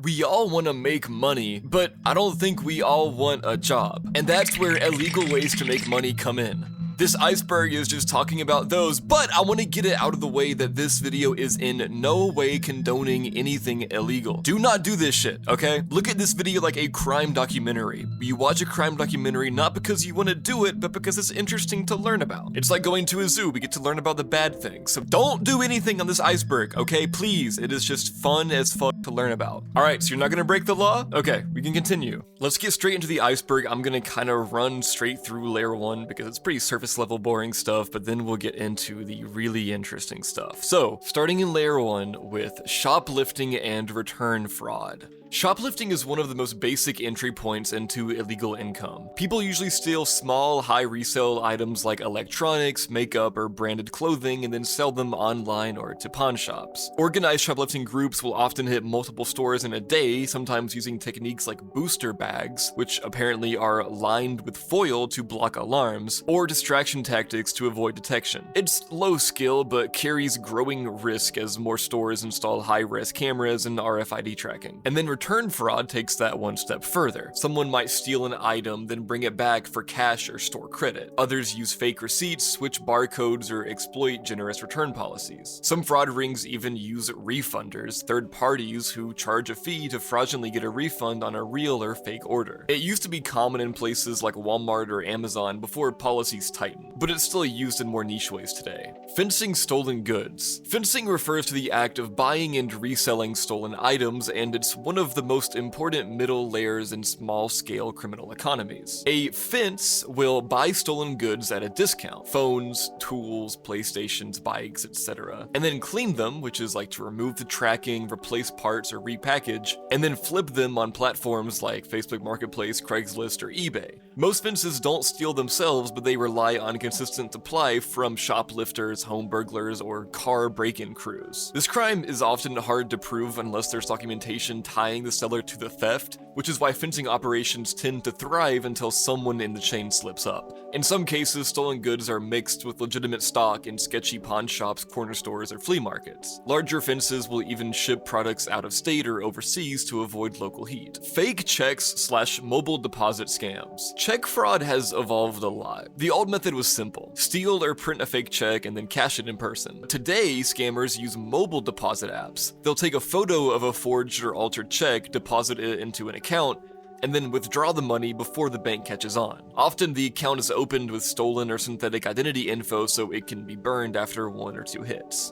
We all want to make money, but I don't think we all want a job. And that's where illegal ways to make money come in. This iceberg is just talking about those, but I want to get it out of the way that this video is in no way condoning anything illegal. Do not do this shit, okay? Look at this video like a crime documentary. You watch a crime documentary not because you want to do it, but because it's interesting to learn about. It's like going to a zoo, we get to learn about the bad things. So don't do anything on this iceberg, okay? Please, it is just fun as fuck to learn about. All right, so you're not gonna break the law? Okay, we can continue. Let's get straight into the iceberg. I'm gonna kind of run straight through layer 1 because it's pretty surface level boring stuff, but then we'll get into the really interesting stuff. So, starting in layer 1 with shoplifting and return fraud. Shoplifting is one of the most basic entry points into illegal income. People usually steal small, high resale items like electronics, makeup, or branded clothing and then sell them online or to pawn shops. Organized shoplifting groups will often hit multiple stores in a day, sometimes using techniques like booster bags, which apparently are lined with foil to block alarms, or distraction tactics to avoid detection. It's low skill, but carries growing risk as more stores install high-res cameras and RFID tracking. And then return fraud takes that one step further. Someone might steal an item, then bring it back for cash or store credit. Others use fake receipts, switch barcodes, or exploit generous return policies. Some fraud rings even use refunders, third parties who charge a fee to fraudulently get a refund on a real or fake order. It used to be common in places like Walmart or Amazon before policies tightened, but it's still used in more niche ways today. Fencing stolen goods. Fencing refers to the act of buying and reselling stolen items, and it's one of the most important middle layers in small-scale criminal economies. A fence will buy stolen goods at a discount, phones, tools, PlayStations, bikes, etc., and then clean them, which is like to remove the tracking, replace parts, or repackage, and then flip them on platforms like Facebook Marketplace, Craigslist, or eBay. Most fences don't steal themselves, but they rely on consistent supply from shoplifters, home burglars, or car break-in crews. This crime is often hard to prove unless there's documentation tying the seller to the theft, which is why fencing operations tend to thrive until someone in the chain slips up. In some cases, stolen goods are mixed with legitimate stock in sketchy pawn shops, corner stores, or flea markets. Larger fences will even ship products out of state or overseas to avoid local heat. Fake checks/mobile deposit scams. Check fraud has evolved a lot. The old method was simple: steal or print a fake check and then cash it in person. Today, scammers use mobile deposit apps. They'll take a photo of a forged or altered check, deposit it into an account, and then withdraw the money before the bank catches on. Often the account is opened with stolen or synthetic identity info so it can be burned after 1 or 2 hits.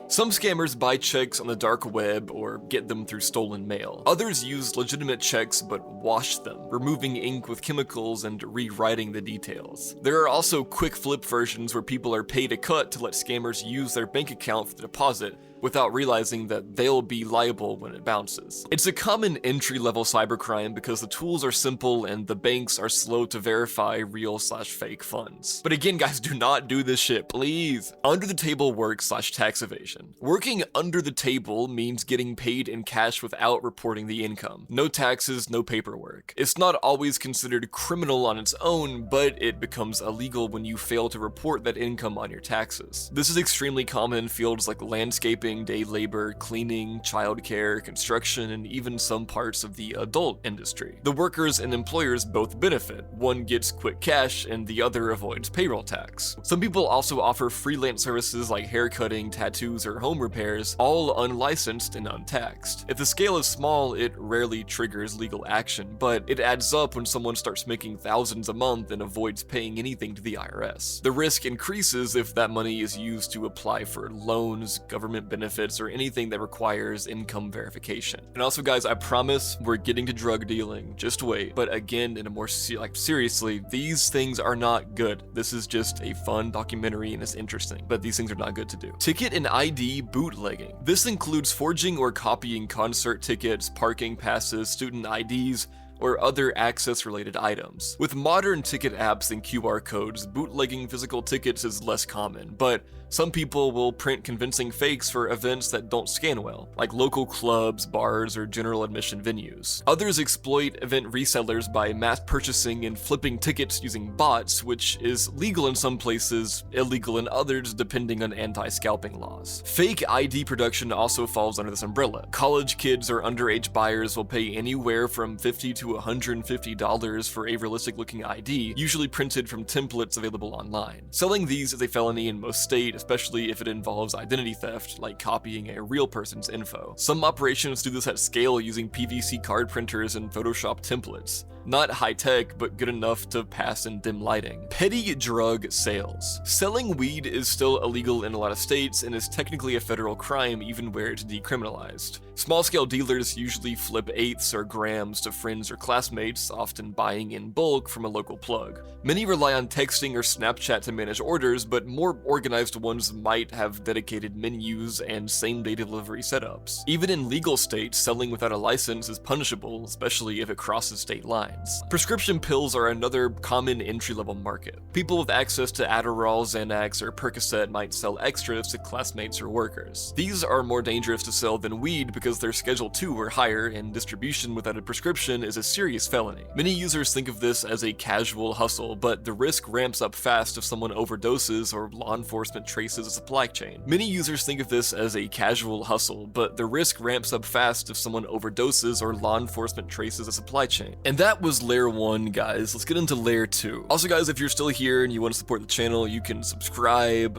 Some scammers buy checks on the dark web or get them through stolen mail. Others use legitimate checks but wash them, removing ink with chemicals and rewriting the details. There are also quick flip versions where people are paid a cut to let scammers use their bank account for the deposit without realizing that they'll be liable when it bounces. It's a common entry-level cybercrime because the tools are simple and the banks are slow to verify real/fake funds. But again, guys, do not do this shit, please. Under-the-table work/tax evasion. Working under the table means getting paid in cash without reporting the income. No taxes, no paperwork. It's not always considered criminal on its own, but it becomes illegal when you fail to report that income on your taxes. This is extremely common in fields like landscaping, day labor, cleaning, childcare, construction, and even some parts of the adult industry. The workers and employers both benefit. One gets quick cash and the other avoids payroll tax. Some people also offer freelance services like haircutting, tattoos, or home repairs, all unlicensed and untaxed. If the scale is small, it rarely triggers legal action, but it adds up when someone starts making thousands a month and avoids paying anything to the IRS. The risk increases if that money is used to apply for loans, government benefits, or anything that requires income verification. And also, guys, I promise we're getting to drug dealing, just wait. But again, in a more seriously, these things are not good. This is just a fun documentary and it's interesting, but these things are not good to do. Ticket and ID bootlegging. This includes forging or copying concert tickets, parking passes, student IDs, or other access-related items. With modern ticket apps and QR codes, bootlegging physical tickets is less common, but some people will print convincing fakes for events that don't scan well, like local clubs, bars, or general admission venues. Others exploit event resellers by mass purchasing and flipping tickets using bots, which is legal in some places, illegal in others depending on anti-scalping laws. Fake ID production also falls under this umbrella. College kids or underage buyers will pay anywhere from $50 to $150 for a realistic-looking ID, usually printed from templates available online. Selling these is a felony in most states, especially if it involves identity theft, like copying a real person's info. Some operations do this at scale using PVC card printers and Photoshop templates. Not high-tech, but good enough to pass in dim lighting. Petty drug sales. Selling weed is still illegal in a lot of states and is technically a federal crime even where it's decriminalized. Small-scale dealers usually flip eighths or grams to friends or classmates, often buying in bulk from a local plug. Many rely on texting or Snapchat to manage orders, but more organized ones might have dedicated menus and same-day delivery setups. Even in legal states, selling without a license is punishable, especially if it crosses state lines. Prescription pills are another common entry-level market. People with access to Adderall, Xanax, or Percocet might sell extras to classmates or workers. These are more dangerous to sell than weed because they're Schedule II or higher, and distribution without a prescription is a serious felony. Many users think of this as a casual hustle, but the risk ramps up fast if someone overdoses or law enforcement traces a supply chain. Many users think of this as a casual hustle, but the risk ramps up fast if someone overdoses or law enforcement traces a supply chain. And that was layer 1, guys. Let's get into layer 2. Also, guys, if you're still here and you want to support the channel, you can subscribe,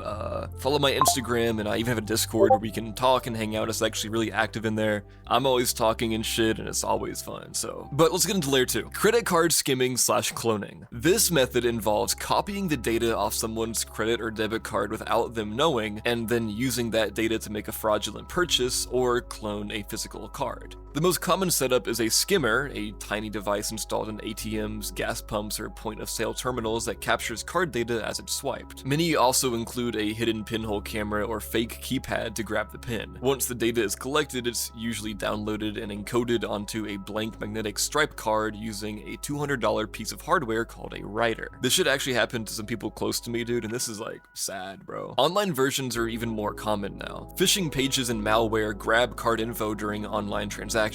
follow my Instagram, and I even have a Discord where we can talk and hang out. It's actually really active in there. I'm always talking and shit, and it's always fun, so. But let's get into layer 2. Credit card skimming/cloning. This method involves copying the data off someone's credit or debit card without them knowing, and then using that data to make a fraudulent purchase or clone a physical card. The most common setup is a skimmer, a tiny device installed in ATMs, gas pumps, or point-of-sale terminals that captures card data as it's swiped. Many also include a hidden pinhole camera or fake keypad to grab the pin. Once the data is collected, it's usually downloaded and encoded onto a blank magnetic stripe card using a $200 piece of hardware called a writer. This should actually happen to some people close to me, dude, and this is like sad, bro. Online versions are even more common now. Phishing pages and malware grab card info during online transactions.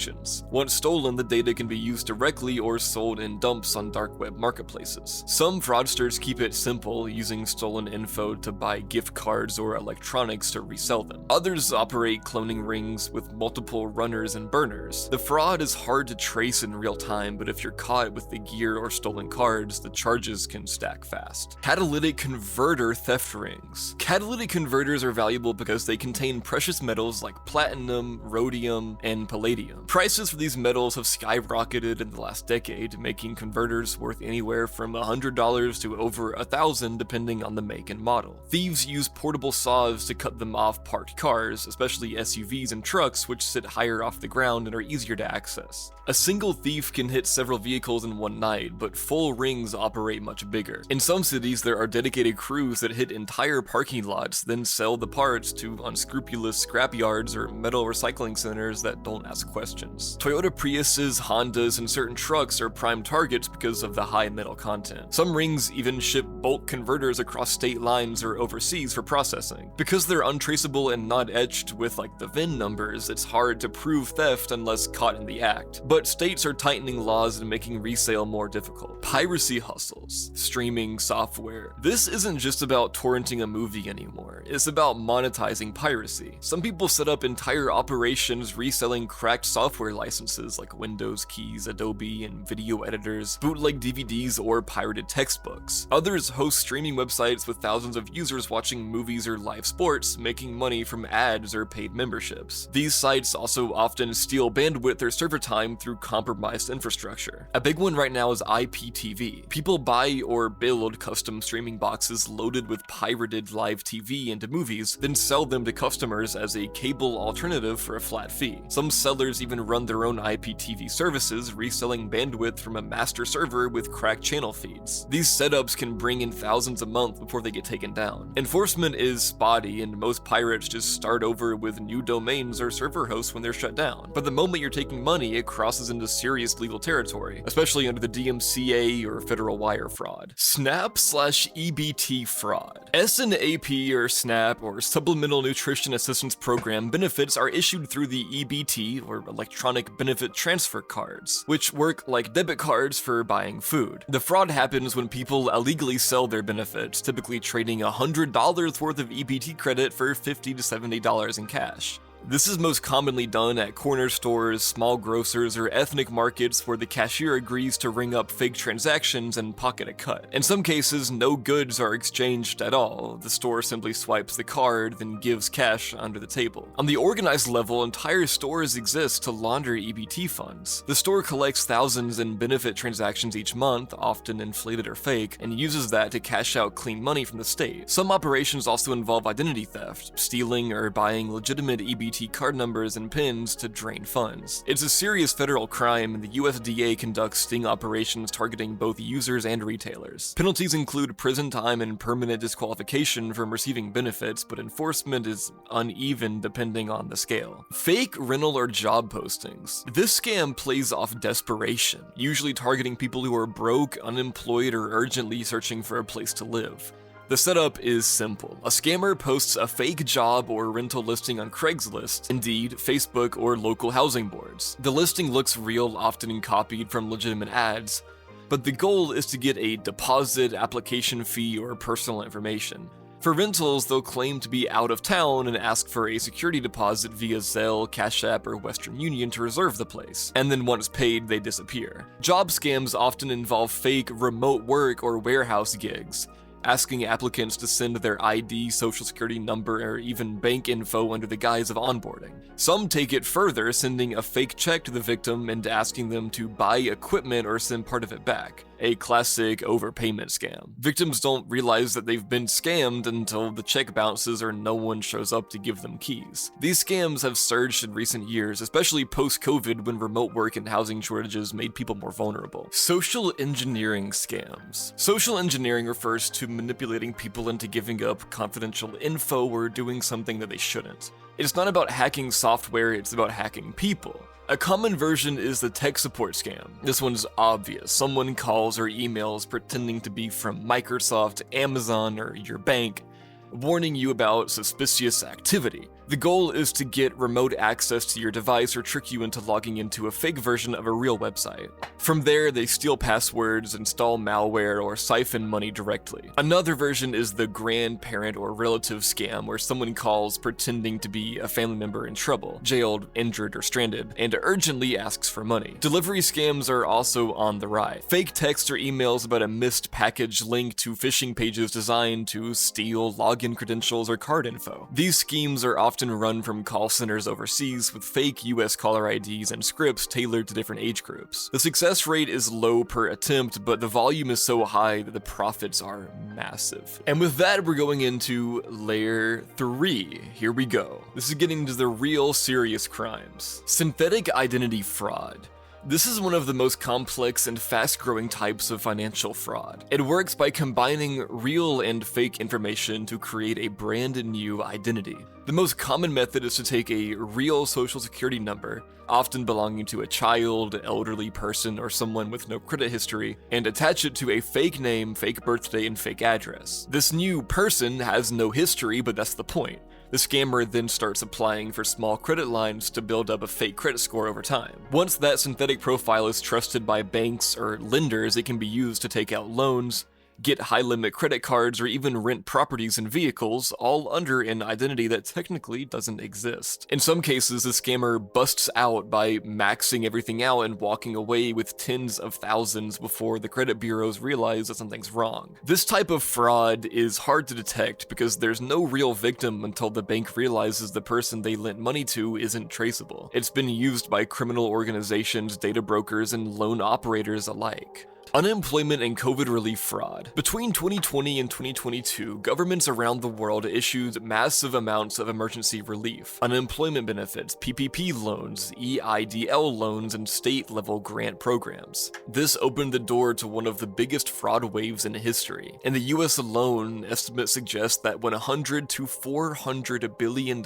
Once stolen, the data can be used directly or sold in dumps on dark web marketplaces. Some fraudsters keep it simple, using stolen info to buy gift cards or electronics to resell them. Others operate cloning rings with multiple runners and burners. The fraud is hard to trace in real time, but if you're caught with the gear or stolen cards, the charges can stack fast. Catalytic converter theft rings. Catalytic converters are valuable because they contain precious metals like platinum, rhodium, and palladium. Prices for these metals have skyrocketed in the last decade, making converters worth anywhere from $100 to over $1,000 depending on the make and model. Thieves use portable saws to cut them off parked cars, especially SUVs and trucks, which sit higher off the ground and are easier to access. A single thief can hit several vehicles in one night, but full rings operate much bigger. In some cities, there are dedicated crews that hit entire parking lots, then sell the parts to unscrupulous scrapyards or metal recycling centers that don't ask questions. Toyota Priuses, Hondas, and certain trucks are prime targets because of the high metal content. Some rings even ship bulk converters across state lines or overseas for processing. Because they're untraceable and not etched with like the VIN numbers, it's hard to prove theft unless caught in the act. But states are tightening laws and making resale more difficult. Piracy hustles. Streaming software. This isn't just about torrenting a movie anymore. It's about monetizing piracy. Some people set up entire operations reselling cracked software licenses like Windows keys, Adobe, and video editors, bootleg DVDs, or pirated textbooks. Others host streaming websites with thousands of users watching movies or live sports, making money from ads or paid memberships. These sites also often steal bandwidth or server time through compromised infrastructure. A big one right now is IPTV. People buy or build custom streaming boxes loaded with pirated live TV into movies, then sell them to customers as a cable alternative for a flat fee. Some sellers even run their own IPTV services, reselling bandwidth bandwidth from a master server with cracked channel feeds. These setups can bring in thousands a month before they get taken down. Enforcement is spotty, and most pirates just start over with new domains or server hosts when they're shut down. But the moment you're taking money, it crosses into serious legal territory, especially under the DMCA or federal wire fraud. SNAP/EBT fraud. SNAP or SNAP or Supplemental Nutrition Assistance Program benefits are issued through the EBT or electronic benefit transfer cards, which work like debit cards for buying food. The fraud happens when people illegally sell their benefits, typically trading $100 worth of EBT credit for $50 to $70 in cash. This is most commonly done at corner stores, small grocers, or ethnic markets where the cashier agrees to ring up fake transactions and pocket a cut. In some cases, no goods are exchanged at all. The store simply swipes the card, then gives cash under the table. On the organized level, entire stores exist to launder EBT funds. The store collects thousands in benefit transactions each month, often inflated or fake, and uses that to cash out clean money from the state. Some operations also involve identity theft, stealing or buying legitimate EBT card numbers and PINs to drain funds. It's a serious federal crime, and the USDA conducts sting operations targeting both users and retailers. Penalties include prison time and permanent disqualification from receiving benefits, but enforcement is uneven depending on the scale. Fake rental or job postings. This scam plays off desperation, usually targeting people who are broke, unemployed, or urgently searching for a place to live. The setup is simple. A scammer posts a fake job or rental listing on Craigslist, Indeed, Facebook, or local housing boards. The listing looks real, often copied from legitimate ads, but the goal is to get a deposit, application fee, or personal information. For rentals, they'll claim to be out of town and ask for a security deposit via Zelle, Cash App, or Western Union to reserve the place, and then once paid, they disappear. Job scams often involve fake remote work or warehouse gigs, asking applicants to send their ID, social security number, or even bank info under the guise of onboarding. Some take it further, sending a fake check to the victim and asking them to buy equipment or send part of it back. A classic overpayment scam. Victims don't realize that they've been scammed until the check bounces or no one shows up to give them keys. These scams have surged in recent years, especially post-COVID when remote work and housing shortages made people more vulnerable. Social engineering scams. Social engineering refers to manipulating people into giving up confidential info or doing something that they shouldn't. It's not about hacking software, it's about hacking people. A common version is the tech support scam. This one's obvious. Someone calls or emails pretending to be from Microsoft, Amazon, or your bank, warning you about suspicious activity. The goal is to get remote access to your device or trick you into logging into a fake version of a real website. From there, they steal passwords, install malware, or siphon money directly. Another version is the grandparent or relative scam, where someone calls pretending to be a family member in trouble, jailed, injured, or stranded, and urgently asks for money. Delivery scams are also on the rise. Fake texts or emails about a missed package link to phishing pages designed to steal login credentials or card info. These schemes are often run from call centers overseas with fake US caller IDs and scripts tailored to different age groups. The success rate is low per attempt, but the volume is so high that the profits are massive. And with that, we're going into layer 3. Here we go. This is getting into the real serious crimes. Synthetic identity fraud. This is one of the most complex and fast-growing types of financial fraud. It works by combining real and fake information to create a brand new identity. The most common method is to take a real social security number, often belonging to a child, elderly person, or someone with no credit history, and attach it to a fake name, fake birthday, and fake address. This new person has no history, but that's the point. The scammer then starts applying for small credit lines to build up a fake credit score over time. Once that synthetic profile is trusted by banks or lenders, it can be used to take out loans, get high-limit credit cards, or even rent properties and vehicles, all under an identity that technically doesn't exist. In some cases, the scammer busts out by maxing everything out and walking away with tens of thousands before the credit bureaus realize that something's wrong. This type of fraud is hard to detect because there's no real victim until the bank realizes the person they lent money to isn't traceable. It's been used by criminal organizations, data brokers, and loan operators alike. Unemployment and COVID relief fraud. Between 2020 and 2022, governments around the world issued massive amounts of emergency relief, unemployment benefits, PPP loans, EIDL loans, and state-level grant programs. This opened the door to one of the biggest fraud waves in history. In the US alone, estimates suggest that $100 to $400 billion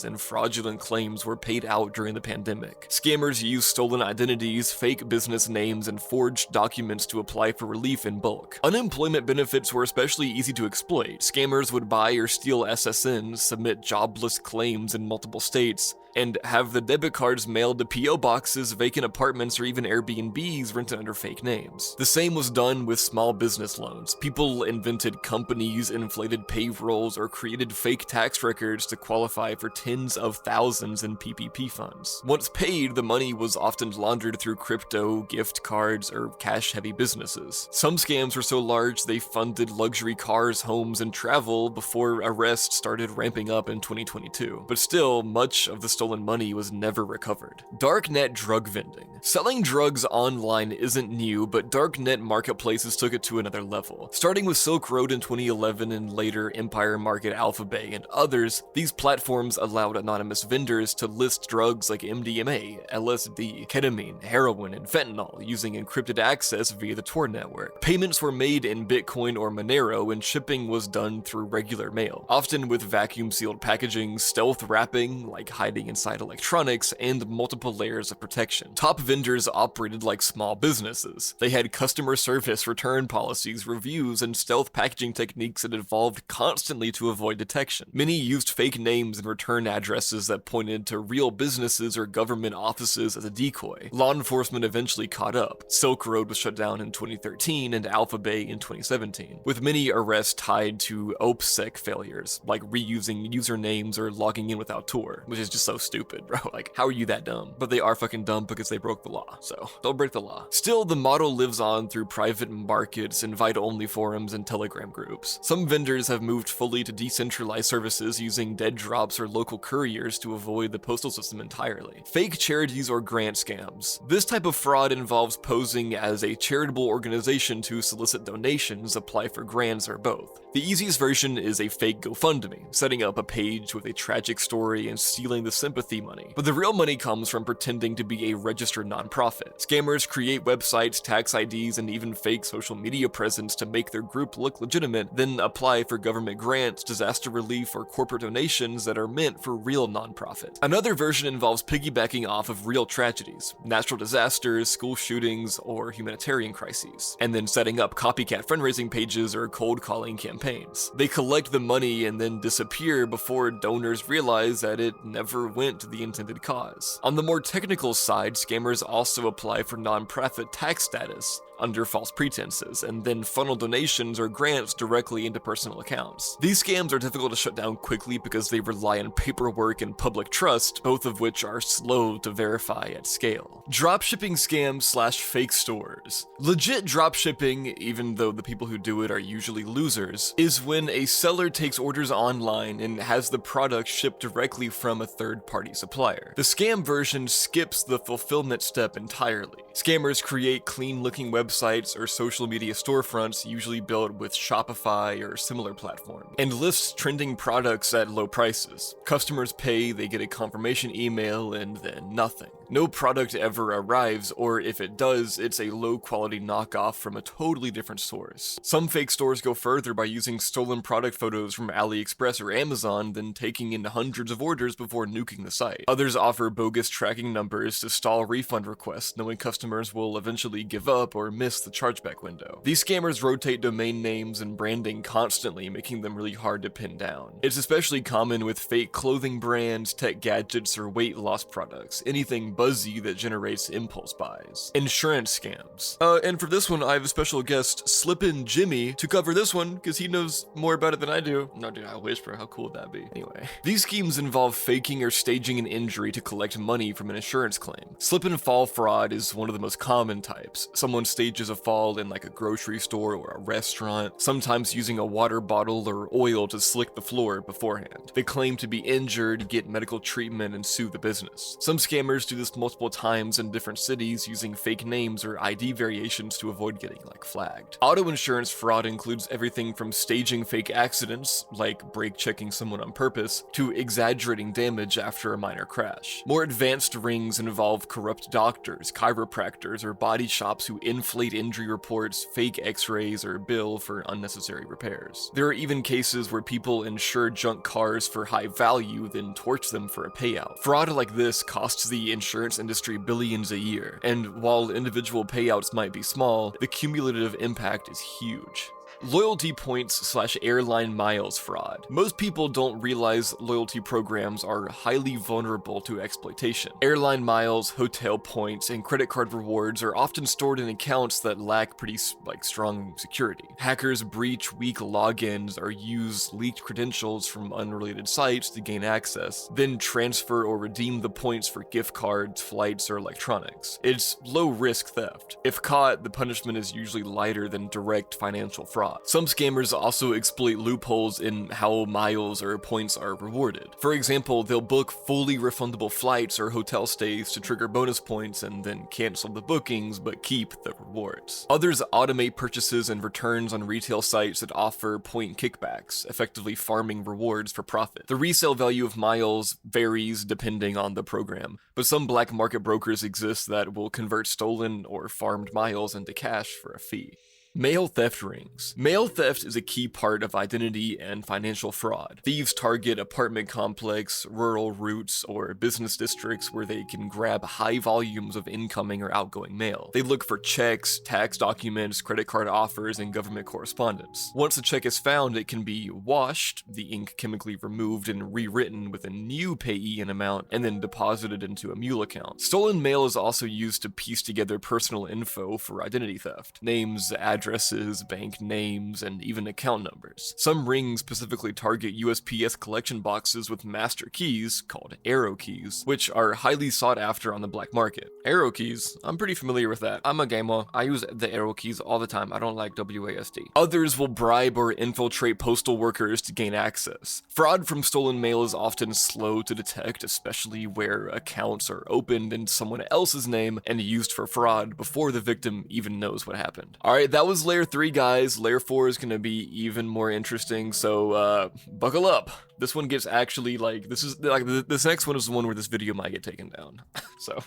in fraudulent claims were paid out during the pandemic. Scammers used stolen identities, fake business names, and forged documents to apply for relief in bulk. Unemployment benefits were especially easy to exploit. Scammers would buy or steal SSNs, submit jobless claims in multiple states, and have the debit cards mailed to P.O. boxes, vacant apartments, or even Airbnbs rented under fake names. The same was done with small business loans. People invented companies, inflated payrolls, or created fake tax records to qualify for tens of thousands in PPP funds. Once paid, the money was often laundered through crypto, gift cards, or cash-heavy businesses. Some scams were so large they funded luxury cars, homes, and travel before arrests started ramping up in 2022. But still, much of the stolen money was never recovered. Darknet drug vending. Selling drugs online isn't new, but darknet marketplaces took it to another level. Starting with Silk Road in 2011 and later Empire Market, Alphabay, and others, these platforms allowed anonymous vendors to list drugs like MDMA, LSD, ketamine, heroin, and fentanyl using encrypted access via the Tor network. Payments were made in Bitcoin or Monero, and shipping was done through regular mail, often with vacuum-sealed packaging, stealth wrapping, like hiding inside electronics, and multiple layers of protection. Top vendors operated like small businesses. They had customer service, return policies, reviews, and stealth packaging techniques that evolved constantly to avoid detection. Many used fake names and return addresses that pointed to real businesses or government offices as a decoy. Law enforcement eventually caught up. Silk Road was shut down in 2013 and Alphabay in 2017, with many arrests tied to OPSEC failures, like reusing usernames or logging in without Tor, which is just so stupid, bro. Like, how are you that dumb? But they are fucking dumb because they broke the law, so don't break the law. Still, the model lives on through private markets, invite-only forums, and Telegram groups. Some vendors have moved fully to decentralized services using dead drops or local couriers to avoid the postal system entirely. Fake charities or grant scams. This type of fraud involves posing as a charitable organization to solicit donations, apply for grants, or both. The easiest version is a fake GoFundMe, setting up a page with a tragic story and stealing the sympathy money. But the real money comes from pretending to be a registered nonprofit. Scammers create websites, tax IDs, and even fake social media presence to make their group look legitimate, then apply for government grants, disaster relief, or corporate donations that are meant for real nonprofit. Another version involves piggybacking off of real tragedies, natural disasters, school shootings, or humanitarian crises, and then setting up copycat fundraising pages or cold calling campaigns. They collect the money and then disappear before donors realize that it never went to the intended cause. On the more technical side, scammers also apply for nonprofit tax status under false pretenses, and then funnel donations or grants directly into personal accounts. These scams are difficult to shut down quickly because they rely on paperwork and public trust, both of which are slow to verify at scale. Dropshipping scams / fake stores. Legit dropshipping, even though the people who do it are usually losers, is when a seller takes orders online and has the product shipped directly from a third-party supplier. The scam version skips the fulfillment step entirely. Scammers create clean-looking websites or social media storefronts, usually built with Shopify or similar platform, and lists trending products at low prices. Customers pay, they get a confirmation email, and then nothing. No product ever arrives, or if it does, it's a low-quality knockoff from a totally different source. Some fake stores go further by using stolen product photos from AliExpress or Amazon, then taking in hundreds of orders before nuking the site. Others offer bogus tracking numbers to stall refund requests, knowing customers will eventually give up or miss the chargeback window. These scammers rotate domain names and branding constantly, making them really hard to pin down. It's especially common with fake clothing brands, tech gadgets, or weight loss products, anything buzzy that generates impulse buys. Insurance scams. And for this one, I have a special guest, Slippin' Jimmy, to cover this one, because he knows more about it than I do. No, dude, I wish, bro. How cool would that be? Anyway. These schemes involve faking or staging an injury to collect money from an insurance claim. Slip and fall fraud is one of the most common types. Someone stages a fall in like a grocery store or a restaurant, sometimes using a water bottle or oil to slick the floor beforehand. They claim to be injured, get medical treatment, and sue the business. Some scammers do this practiced multiple times in different cities using fake names or ID variations to avoid getting flagged. Auto insurance fraud includes everything from staging fake accidents, like brake checking someone on purpose, to exaggerating damage after a minor crash. More advanced rings involve corrupt doctors, chiropractors, or body shops who inflate injury reports, fake x-rays, or bill for unnecessary repairs. There are even cases where people insure junk cars for high value, then torch them for a payout. Fraud like this costs the insurance industry billions a year, and while individual payouts might be small, the cumulative impact is huge. Loyalty points / airline miles fraud. Most people don't realize loyalty programs are highly vulnerable to exploitation. Airline miles, hotel points, and credit card rewards are often stored in accounts that lack pretty strong security. Hackers breach weak logins or use leaked credentials from unrelated sites to gain access, then transfer or redeem the points for gift cards, flights, or electronics. It's low-risk theft. If caught, the punishment is usually lighter than direct financial fraud. Some scammers also exploit loopholes in how miles or points are rewarded. For example, they'll book fully refundable flights or hotel stays to trigger bonus points and then cancel the bookings but keep the rewards. Others automate purchases and returns on retail sites that offer point kickbacks, effectively farming rewards for profit. The resale value of miles varies depending on the program, but some black market brokers exist that will convert stolen or farmed miles into cash for a fee. Mail theft rings. Mail theft is a key part of identity and financial fraud. Thieves target apartment complex, rural routes, or business districts where they can grab high volumes of incoming or outgoing mail. They look for checks, tax documents, credit card offers, and government correspondence. Once a check is found, it can be washed, the ink chemically removed and rewritten with a new payee and amount, and then deposited into a mule account. Stolen mail is also used to piece together personal info for identity theft. Names, addresses, bank names, and even account numbers. Some rings specifically target USPS collection boxes with master keys, called arrow keys, which are highly sought after on the black market. Arrow keys, I'm pretty familiar with that. I'm a gamer. I use the arrow keys all the time. I don't like WASD. Others will bribe or infiltrate postal workers to gain access. Fraud from stolen mail is often slow to detect, especially where accounts are opened in someone else's name and used for fraud before the victim even knows what happened. Alright, that was layer 3, guys. Layer 4 is gonna be even more interesting, so buckle up. This one gets actually this next one is the one where this video might get taken down. So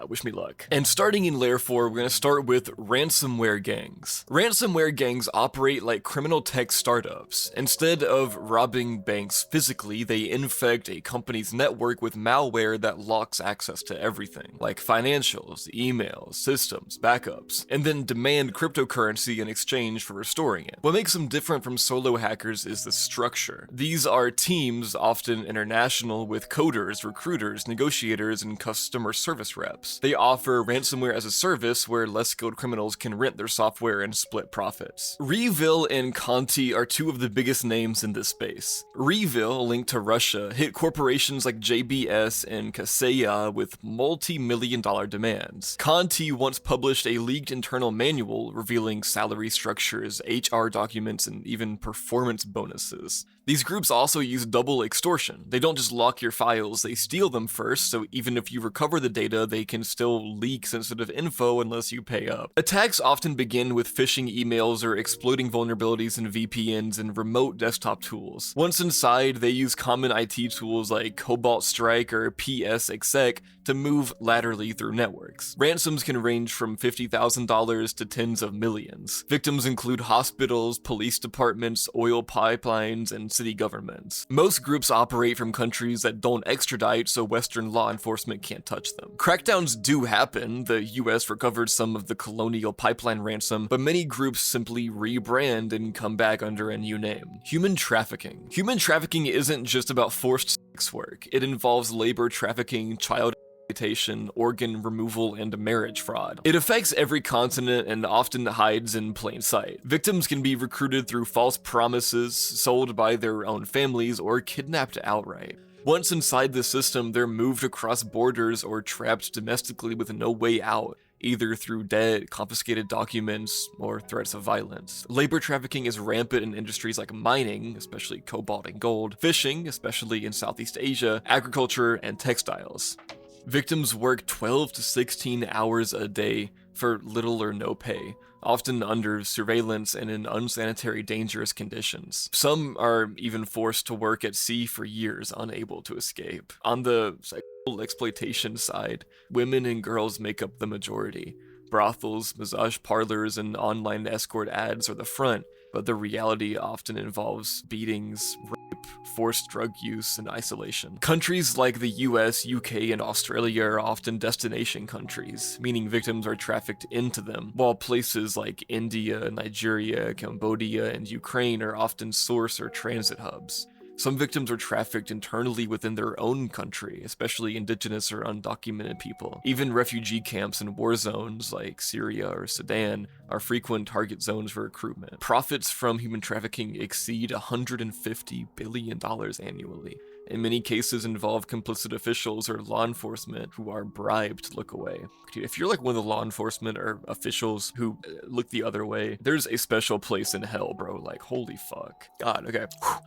wish me luck. And starting in layer 4, we're gonna start with ransomware gangs. Ransomware gangs operate like criminal tech startups. Instead of robbing banks physically, they infect a company's network with malware that locks access to everything, like financials, emails, systems, backups, and then demand cryptocurrency in exchange for restoring it. What makes them different from solo hackers is the structure. These are teams, often international, with coders, recruiters, negotiators, and customer service reps. They offer ransomware as a service where less skilled criminals can rent their software and split profits. Revil and Conti are two of the biggest names in this space. Revil, linked to Russia, hit corporations like JBS and Kaseya with multi-million-dollar demands. Conti once published a leaked internal manual revealing salary structures, HR documents, and even performance bonuses. These groups also use double extortion. They don't just lock your files, they steal them first, so even if you recover the data, they can still leak sensitive info unless you pay up. Attacks often begin with phishing emails or exploiting vulnerabilities in VPNs and remote desktop tools. Once inside, they use common IT tools like Cobalt Strike or PSExec to move laterally through networks. Ransoms can range from $50,000 to tens of millions. Victims include hospitals, police departments, oil pipelines, and city governments. Most groups operate from countries that don't extradite, so Western law enforcement can't touch them. Crackdowns do happen. The US recovered some of the Colonial Pipeline ransom, but many groups simply rebrand and come back under a new name. Human trafficking. Human trafficking isn't just about forced sex work. It involves labor trafficking, child exploitation, organ removal, and marriage fraud. It affects every continent and often hides in plain sight. Victims can be recruited through false promises, sold by their own families, or kidnapped outright. Once inside the system, they're moved across borders or trapped domestically with no way out, either through debt, confiscated documents, or threats of violence. Labor trafficking is rampant in industries like mining, especially cobalt and gold, fishing, especially in Southeast Asia, agriculture, and textiles. Victims work 12 to 16 hours a day for little or no pay, often under surveillance and in unsanitary, dangerous conditions. Some are even forced to work at sea for years, unable to escape. On the sexual exploitation side, women and girls make up the majority. Brothels, massage parlors, and online escort ads are the front, but the reality often involves beatings, rape, forced drug use, and isolation. Countries like the US, UK, and Australia are often destination countries, meaning victims are trafficked into them, while places like India, Nigeria, Cambodia, and Ukraine are often source or transit hubs. Some victims are trafficked internally within their own country, especially indigenous or undocumented people. Even refugee camps in war zones like Syria or Sudan are frequent target zones for recruitment. Profits from human trafficking exceed $150 billion annually. In many cases involve complicit officials or law enforcement who are bribed to look away. Dude, if you're like one of the law enforcement or officials who look the other way, there's a special place in hell, bro. Like, holy fuck. God, okay.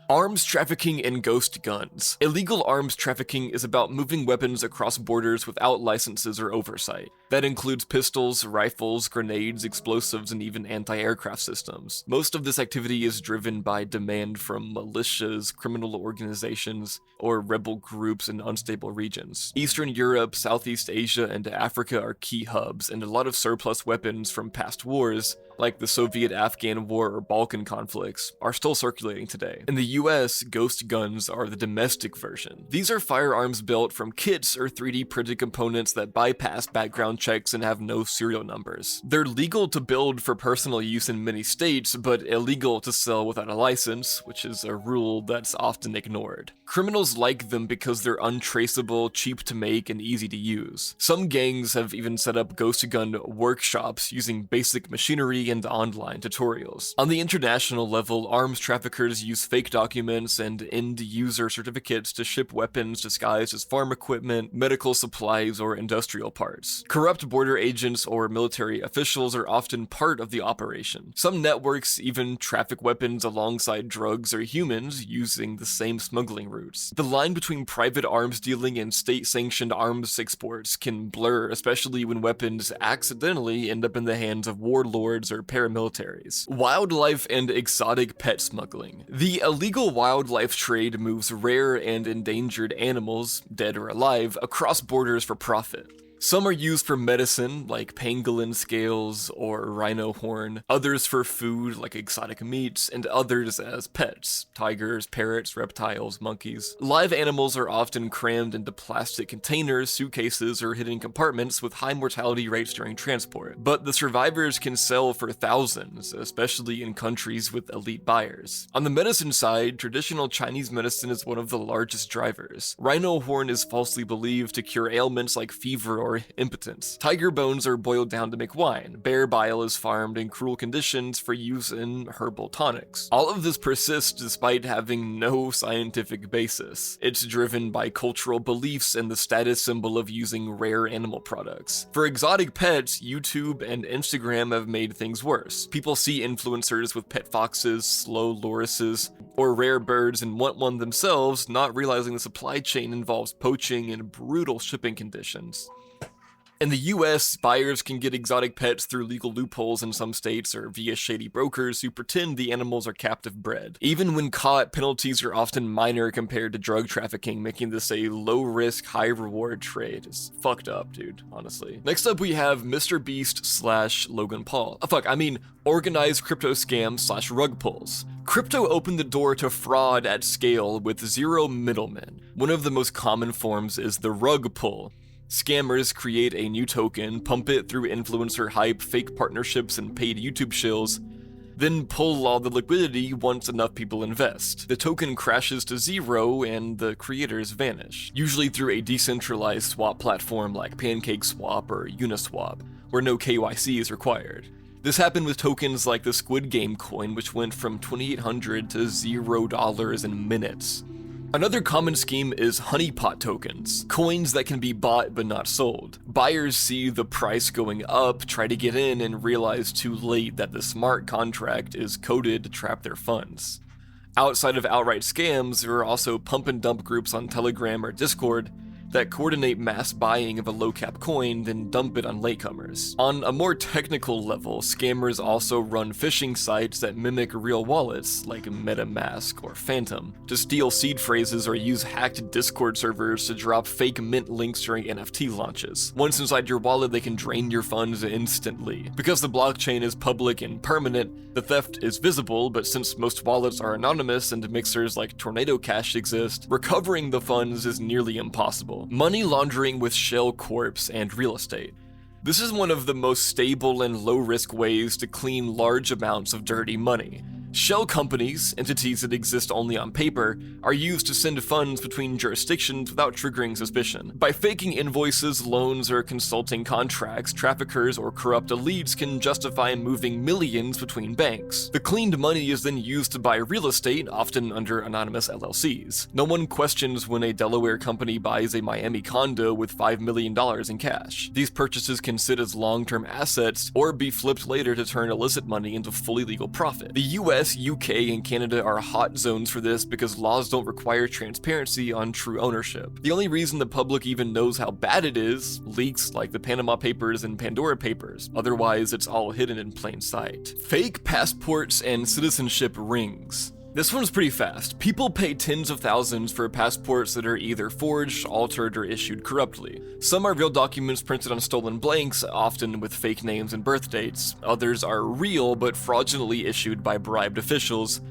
Arms trafficking and ghost guns. Illegal arms trafficking is about moving weapons across borders without licenses or oversight. That includes pistols, rifles, grenades, explosives, and even anti-aircraft systems. Most of this activity is driven by demand from militias, criminal organizations, or rebel groups in unstable regions. Eastern Europe, Southeast Asia, and Africa are key hubs, and a lot of surplus weapons from past wars, like the Soviet-Afghan War or Balkan conflicts, are still circulating today. In the US, ghost guns are the domestic version. These are firearms built from kits or 3D printed components that bypass background checks and have no serial numbers. They're legal to build for personal use in many states, but illegal to sell without a license, which is a rule that's often ignored. Criminals like them because they're untraceable, cheap to make, and easy to use. Some gangs have even set up ghost gun workshops using basic machinery and online tutorials. On the international level, arms traffickers use fake documents and end-user certificates to ship weapons disguised as farm equipment, medical supplies, or industrial parts. Corrupt border agents or military officials are often part of the operation. Some networks even traffic weapons alongside drugs or humans using the same smuggling routes. The line between private arms dealing and state-sanctioned arms exports can blur, especially when weapons accidentally end up in the hands of warlords or paramilitaries. Wildlife and exotic pet smuggling. The illegal wildlife trade moves rare and endangered animals, dead or alive, across borders for profit. Some are used for medicine, like pangolin scales or rhino horn, others for food, like exotic meats, and others as pets, tigers, parrots, reptiles, monkeys. Live animals are often crammed into plastic containers, suitcases, or hidden compartments with high mortality rates during transport. But the survivors can sell for thousands, especially in countries with elite buyers. On the medicine side, traditional Chinese medicine is one of the largest drivers. Rhino horn is falsely believed to cure ailments like fever or impotence. Tiger bones are boiled down to make wine. Bear bile is farmed in cruel conditions for use in herbal tonics. All of this persists despite having no scientific basis. It's driven by cultural beliefs and the status symbol of using rare animal products. For exotic pets, YouTube and Instagram have made things worse. People see influencers with pet foxes, slow lorises, or rare birds and want one themselves, not realizing the supply chain involves poaching and brutal shipping conditions. In the US, buyers can get exotic pets through legal loopholes in some states or via shady brokers who pretend the animals are captive bred. Even when caught, penalties are often minor compared to drug trafficking, making this a low-risk, high-reward trade. It's fucked up, dude, honestly. Next up, we have Mr. Beast / Logan Paul. Organized crypto scams / rug pulls. Crypto opened the door to fraud at scale with zero middlemen. One of the most common forms is the rug pull. Scammers create a new token, pump it through influencer hype, fake partnerships, and paid YouTube shills, then pull all the liquidity once enough people invest. The token crashes to zero and the creators vanish, usually through a decentralized swap platform like PancakeSwap or Uniswap, where no KYC is required. This happened with tokens like the Squid Game coin, which went from 2,800 to $0 in minutes. Another common scheme is honeypot tokens, coins that can be bought but not sold. Buyers see the price going up, try to get in, and realize too late that the smart contract is coded to trap their funds. Outside of outright scams, there are also pump and dump groups on Telegram or Discord that coordinate mass buying of a low-cap coin, then dump it on latecomers. On a more technical level, scammers also run phishing sites that mimic real wallets, like MetaMask or Phantom, to steal seed phrases or use hacked Discord servers to drop fake mint links during NFT launches. Once inside your wallet, they can drain your funds instantly. Because the blockchain is public and permanent, the theft is visible, but since most wallets are anonymous and mixers like Tornado Cash exist, recovering the funds is nearly impossible. Money laundering with shell corps and real estate. This is one of the most stable and low-risk ways to clean large amounts of dirty money. Shell companies, entities that exist only on paper, are used to send funds between jurisdictions without triggering suspicion. By faking invoices, loans, or consulting contracts, traffickers or corrupt elites can justify moving millions between banks. The cleaned money is then used to buy real estate, often under anonymous LLCs. No one questions when a Delaware company buys a Miami condo with $5 million in cash. These purchases can sit as long-term assets or be flipped later to turn illicit money into fully legal profit. The US, UK, and Canada are hot zones for this because laws don't require transparency on true ownership. The only reason the public even knows how bad it is, leaks like the Panama Papers and Pandora Papers. Otherwise, it's all hidden in plain sight. Fake passports and citizenship rings. This one's pretty fast. People pay tens of thousands for passports that are either forged, altered, or issued corruptly. Some are real documents printed on stolen blanks, often with fake names and birth dates. Others are real but fraudulently issued by bribed officials,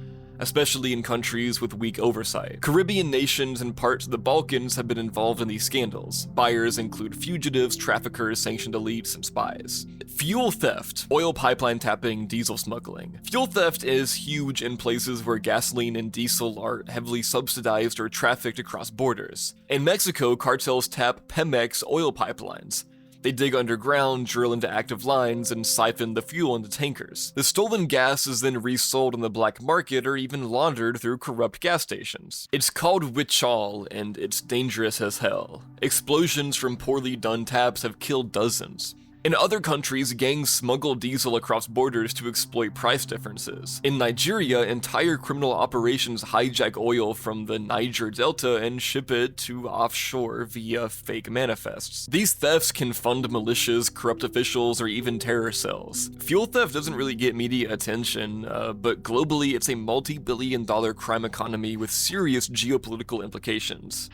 especially in countries with weak oversight. Caribbean nations and parts of the Balkans have been involved in these scandals. Buyers include fugitives, traffickers, sanctioned elites, and spies. Fuel theft, oil pipeline tapping, diesel smuggling. Fuel theft is huge in places where gasoline and diesel are heavily subsidized or trafficked across borders. In Mexico, cartels tap Pemex oil pipelines. They dig underground, drill into active lines, and siphon the fuel into tankers. The stolen gas is then resold on the black market or even laundered through corrupt gas stations. It's called witchall, and it's dangerous as hell. Explosions from poorly done taps have killed dozens. In other countries, gangs smuggle diesel across borders to exploit price differences. In Nigeria, entire criminal operations hijack oil from the Niger Delta and ship it to offshore via fake manifests. These thefts can fund militias, corrupt officials, or even terror cells. Fuel theft doesn't really get media attention, but globally it's a multi-billion-dollar crime economy with serious geopolitical implications.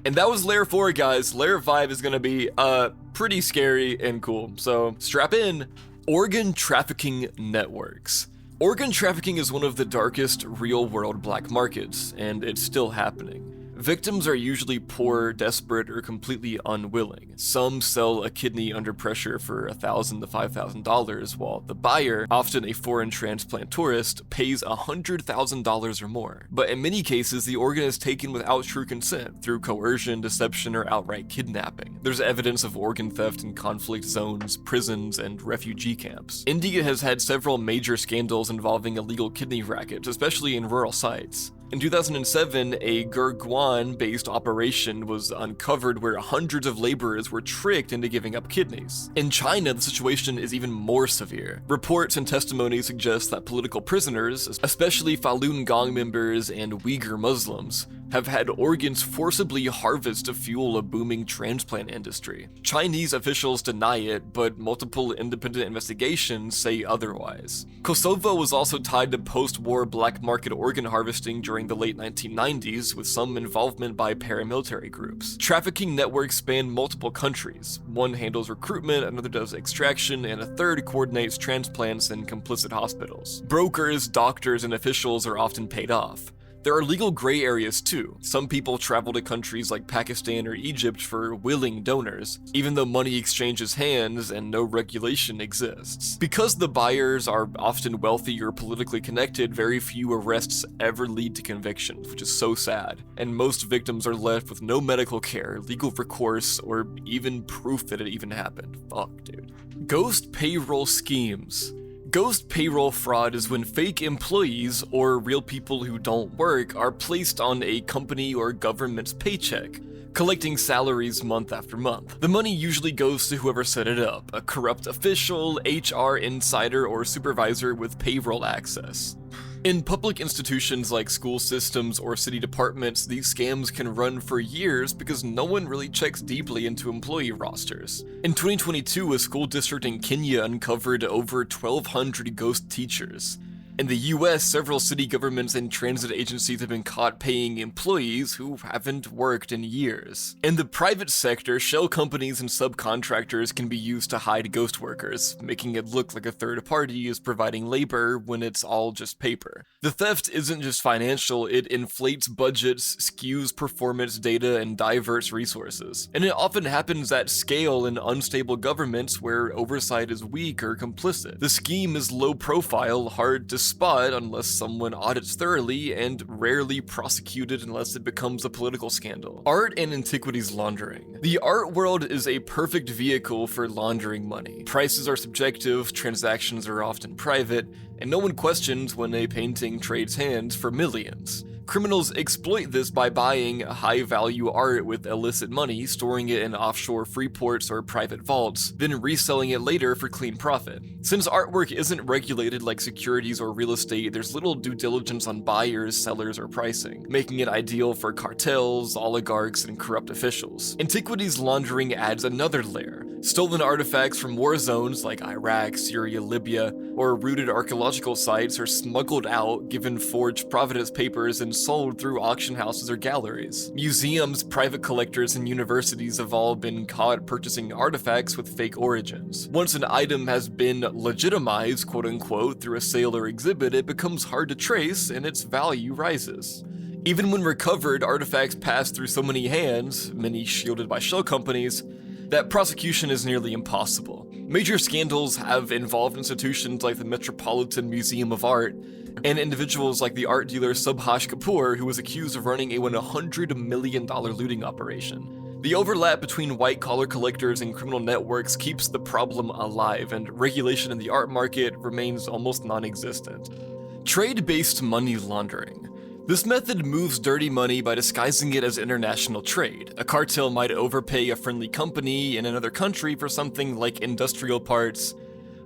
And that was Layer 4, guys. Layer 5 is gonna be, pretty scary and cool, so strap in. Organ trafficking networks. Organ trafficking is one of the darkest real-world black markets, and it's still happening. Victims are usually poor, desperate, or completely unwilling. Some sell a kidney under pressure for $1,000 to $5,000, while the buyer, often a foreign transplant tourist, pays $100,000 or more. But in many cases, the organ is taken without true consent, through coercion, deception, or outright kidnapping. There's evidence of organ theft in conflict zones, prisons, and refugee camps. India has had several major scandals involving illegal kidney rackets, especially in rural sites. In 2007, a Gurgaon-based operation was uncovered where hundreds of laborers were tricked into giving up kidneys. In China, the situation is even more severe. Reports and testimony suggest that political prisoners, especially Falun Gong members and Uyghur Muslims, have had organs forcibly harvested to fuel a booming transplant industry. Chinese officials deny it, but multiple independent investigations say otherwise. Kosovo was also tied to post-war black market organ harvesting during the late 1990s, with some involvement by paramilitary groups. Trafficking networks span multiple countries. One handles recruitment, another does extraction, and a third coordinates transplants in complicit hospitals. Brokers, doctors, and officials are often paid off. There are legal gray areas too. Some people travel to countries like Pakistan or Egypt for willing donors, even though money exchanges hands and no regulation exists. Because the buyers are often wealthy or politically connected, very few arrests ever lead to convictions, which is so sad. And most victims are left with no medical care, legal recourse, or even proof that it even happened. Fuck, dude. Ghost payroll schemes. Ghost payroll fraud is when fake employees, or real people who don't work, are placed on a company or government's paycheck, collecting salaries month after month. The money usually goes to whoever set it up, a corrupt official, HR insider, or supervisor with payroll access. In public institutions like school systems or city departments, these scams can run for years because no one really checks deeply into employee rosters. In 2022, a school district in Kenya uncovered over 1,200 ghost teachers. In the US, several city governments and transit agencies have been caught paying employees who haven't worked in years. In the private sector, shell companies and subcontractors can be used to hide ghost workers, making it look like a third party is providing labor when it's all just paper. The theft isn't just financial, it inflates budgets, skews performance data, and diverts resources. And it often happens at scale in unstable governments where oversight is weak or complicit. The scheme is low profile, hard to spot unless someone audits thoroughly, and rarely prosecuted unless it becomes a political scandal. Art and antiquities laundering. The art world is a perfect vehicle for laundering money. Prices are subjective, transactions are often private, and no one questions when a painting trades hands for millions. Criminals exploit this by buying high-value art with illicit money, storing it in offshore free ports or private vaults, then reselling it later for clean profit. Since artwork isn't regulated like securities or real estate, there's little due diligence on buyers, sellers, or pricing, making it ideal for cartels, oligarchs, and corrupt officials. Antiquities laundering adds another layer. Stolen artifacts from war zones like Iraq, Syria, Libya, or rooted archaeological sites are smuggled out, given forged provenance papers, and sold through auction houses or galleries. Museums, private collectors, and universities have all been caught purchasing artifacts with fake origins. Once an item has been legitimized, quote-unquote, through a sale or exhibit, it becomes hard to trace and its value rises. Even when recovered, artifacts pass through so many hands, many shielded by shell companies, that prosecution is nearly impossible. Major scandals have involved institutions like the Metropolitan Museum of Art and individuals like the art dealer Subhash Kapoor, who was accused of running a $100 million looting operation. The overlap between white-collar collectors and criminal networks keeps the problem alive, and regulation in the art market remains almost non-existent. Trade-based money laundering. This method moves dirty money by disguising it as international trade. A cartel might overpay a friendly company in another country for something like industrial parts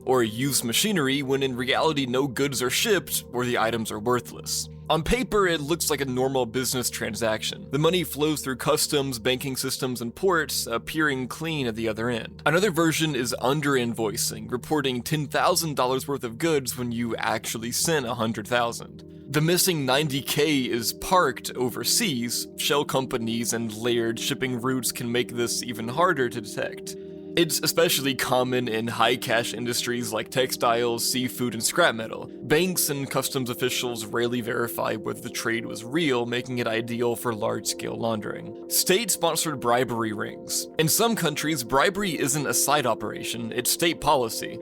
or used machinery when in reality no goods are shipped or the items are worthless. On paper, it looks like a normal business transaction. The money flows through customs, banking systems, and ports, appearing clean at the other end. Another version is under-invoicing, reporting $10,000 worth of goods when you actually sent $100,000. The missing $90K is parked overseas. Shell companies and layered shipping routes can make this even harder to detect. It's especially common in high-cash industries like textiles, seafood, and scrap metal. Banks and customs officials rarely verify whether the trade was real, making it ideal for large-scale laundering. State-sponsored bribery rings. In some countries, bribery isn't a side operation, it's state policy.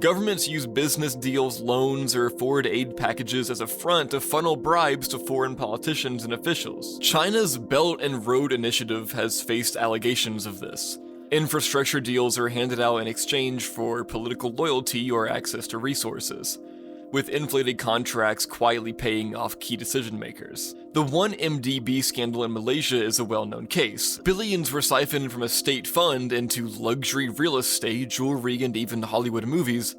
Governments use business deals, loans, or forward aid packages as a front to funnel bribes to foreign politicians and officials. China's Belt and Road Initiative has faced allegations of this. Infrastructure deals are handed out in exchange for political loyalty or access to resources, with inflated contracts quietly paying off key decision makers. The 1MDB scandal in Malaysia is a well-known case. Billions were siphoned from a state fund into luxury real estate, jewelry, and even Hollywood movies,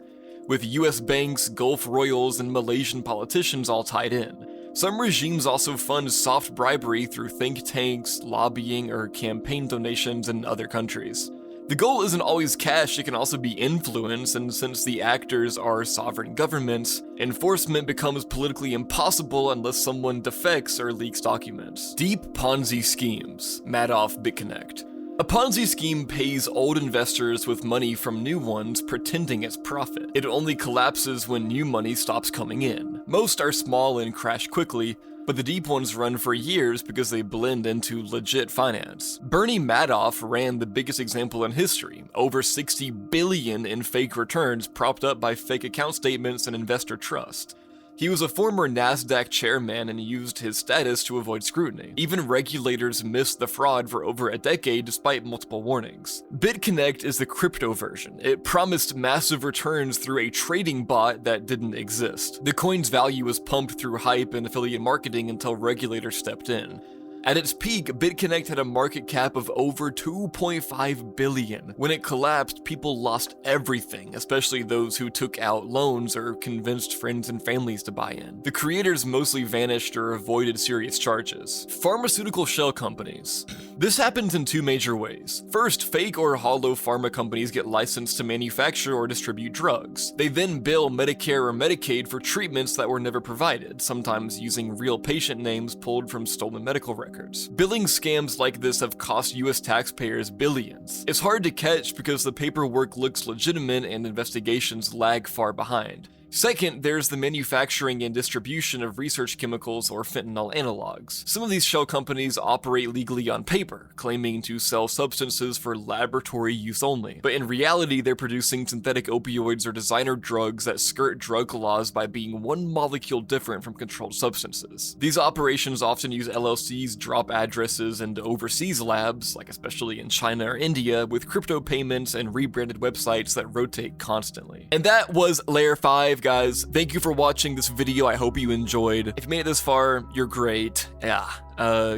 with US banks, Gulf royals, and Malaysian politicians all tied in. Some regimes also fund soft bribery through think tanks, lobbying, or campaign donations in other countries. The goal isn't always cash, it can also be influence, and since the actors are sovereign governments, enforcement becomes politically impossible unless someone defects or leaks documents. Deep Ponzi schemes. Madoff BitConnect. A Ponzi scheme pays old investors with money from new ones pretending it's profit. It only collapses when new money stops coming in. Most are small and crash quickly, but the deep ones run for years because they blend into legit finance. Bernie Madoff ran the biggest example in history, over $60 billion in fake returns propped up by fake account statements and investor trust. He was a former NASDAQ chairman and used his status to avoid scrutiny. Even regulators missed the fraud for over a decade despite multiple warnings. BitConnect is the crypto version. It promised massive returns through a trading bot that didn't exist. The coin's value was pumped through hype and affiliate marketing until regulators stepped in. At its peak, BitConnect had a market cap of over 2.5 billion. When it collapsed, people lost everything, especially those who took out loans or convinced friends and families to buy in. The creators mostly vanished or avoided serious charges. Pharmaceutical shell companies. This happens in two major ways. First, fake or hollow pharma companies get licensed to manufacture or distribute drugs. They then bill Medicare or Medicaid for treatments that were never provided, sometimes using real patient names pulled from stolen medical records. Billing scams like this have cost US taxpayers billions. It's hard to catch because the paperwork looks legitimate and investigations lag far behind. Second, there's the manufacturing and distribution of research chemicals or fentanyl analogs. Some of these shell companies operate legally on paper, claiming to sell substances for laboratory use only. But in reality, they're producing synthetic opioids or designer drugs that skirt drug laws by being one molecule different from controlled substances. These operations often use LLCs, drop addresses, and overseas labs, like especially in China or India, with crypto payments and rebranded websites that rotate constantly. And that was Layer 5. Guys, thank you for watching this video. I hope you enjoyed. If you made it this far, you're great. Yeah.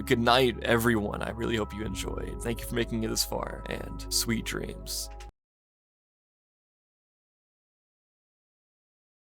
Good night, everyone. I really hope you enjoyed. Thank you for making it this far, and sweet dreams.